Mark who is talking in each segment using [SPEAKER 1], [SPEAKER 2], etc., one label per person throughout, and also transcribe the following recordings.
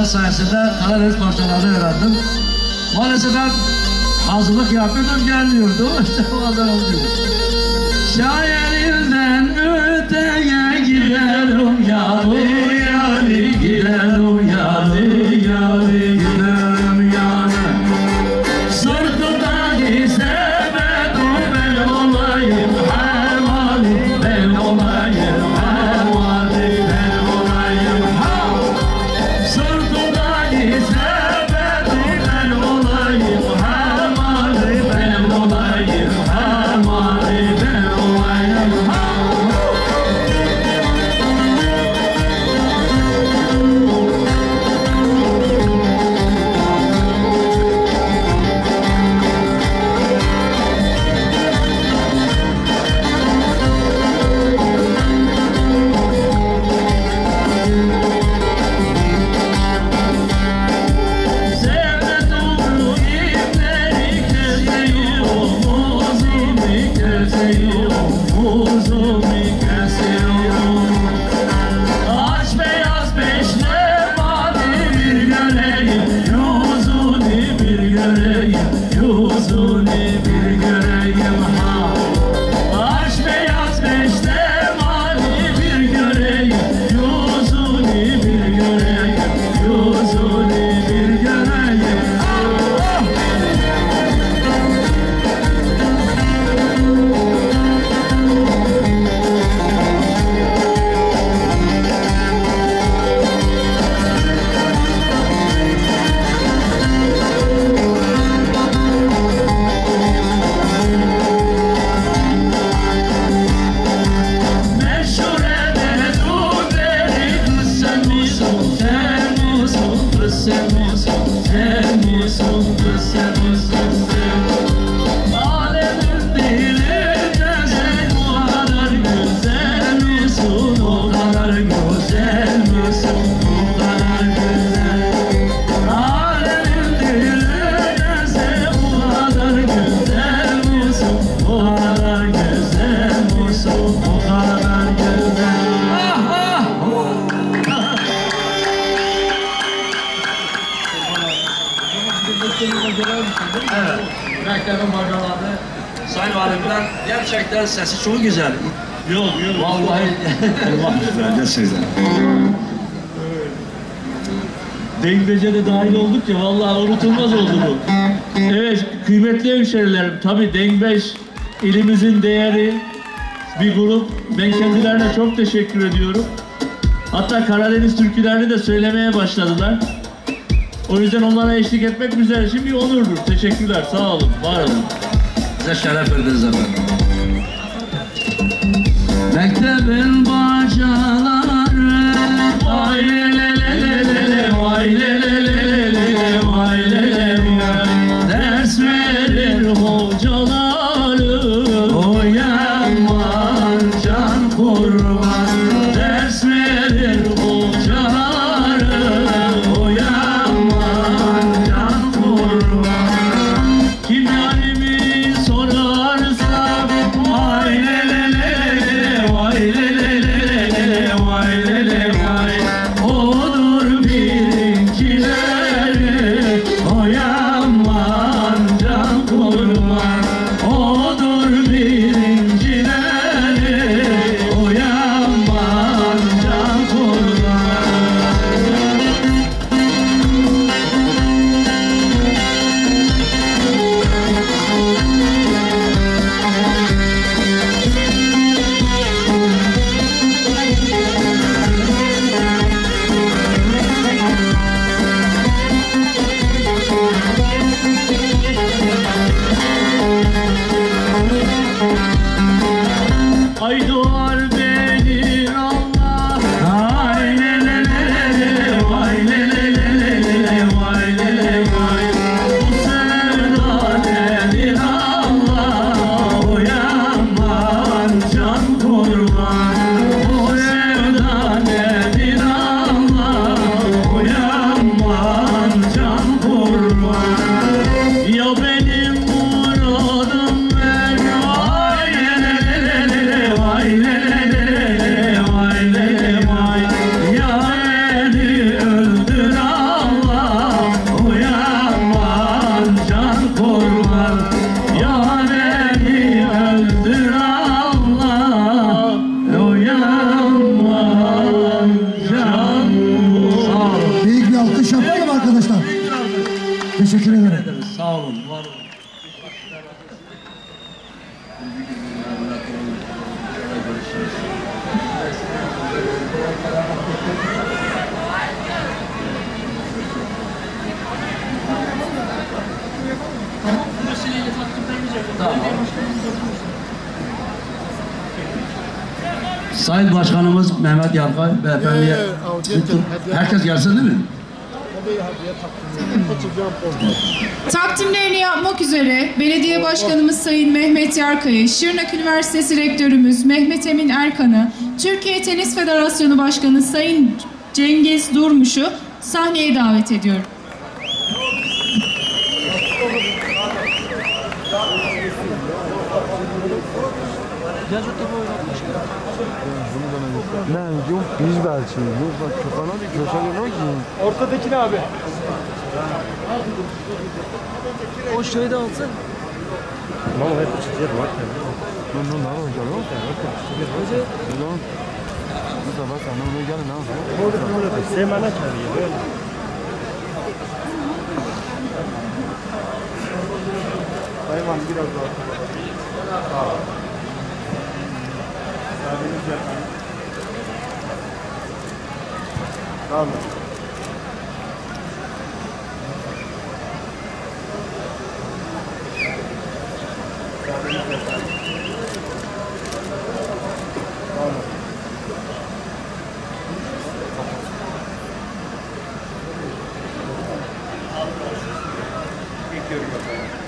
[SPEAKER 1] sayesinde Karadeniz parçalarını öğrendim. Maalesef ben hazırlık yapıyordum, gelmiyordu. İşte o kadar oluyor. Şairinden öteye giderim yani, yani giderim yani, yani giderim yani. Sırtımdan istemedim ben olayım hemali, ben olayım hemali, ben olayım hemali. Sırtımdan istemedim ben olayım hemali, ben olayım hemali, ben olayım hemali. Evet, mektebin bacaları Sayın Valim'den gerçekten sesi çok güzel.
[SPEAKER 2] Yok.
[SPEAKER 1] Vallahi
[SPEAKER 2] Allah güzel gerçekten. Dengbece de dahil oldukça vallahi unutulmaz oldu bu. Evet, kıymetli hemşerilerim, tabii Dengbeş ilimizin değeri bir grup. Ben kendilerine çok teşekkür ediyorum. Hatta Karadeniz türkülerini de söylemeye başladılar. O yüzden onlara eşlik etmek güzel. Şimdi onurdur. Teşekkürler. Sağ olun. Var olun.
[SPEAKER 1] Size şeref verdiniz efendim. Mektebin bacaları vay lelelelele, vay lelelelele, vay lelelele. Ders verir hocaları, oy aman can kurban. Ders verir hocaları, oy aman can kurban.
[SPEAKER 3] alkış yapalım arkadaşlar. Teşekkür ederim.
[SPEAKER 2] Sağ olun, var olun.
[SPEAKER 1] Sayın Başkanımız Mehmet Yarkay beyefendiye herkes gelsin değil mi?
[SPEAKER 4] Takdimlerini yapmak üzere Belediye Başkanımız Sayın Mehmet Yarkay'ı, Şırnak Üniversitesi Rektörümüz Mehmet Emin Erkan'ı, Türkiye Tenis Federasyonu Başkanı Sayın Cengiz Durmuş'u sahneye davet ediyorum.
[SPEAKER 5] Ne yok biz belki yok bak köpana bir köşe yok ki.
[SPEAKER 6] Ortadakini abi.
[SPEAKER 5] O şeyi de alsın.
[SPEAKER 6] Mama hep çiziyor bak.
[SPEAKER 5] Ne olacak yok ya. Hoca. Ulan. Bu sabah sana onu gel ne yapıyor?
[SPEAKER 6] Semana çağırıyor böyle. Hayvan biraz daha. Tamam. Bekliyorum bakalım.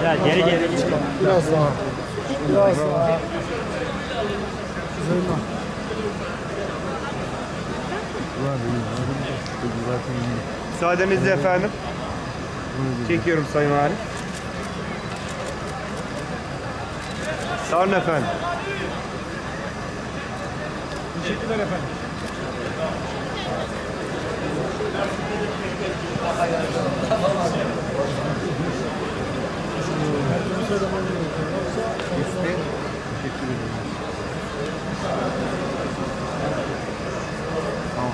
[SPEAKER 6] Ya geri git.
[SPEAKER 5] Biraz daha. Biraz daha. Güzel mi?
[SPEAKER 6] Müsaadenizle efendim. Çekiyorum Sayın Valim. Sağ olun efendim. Teşekkürler efendim.
[SPEAKER 5] Tamam.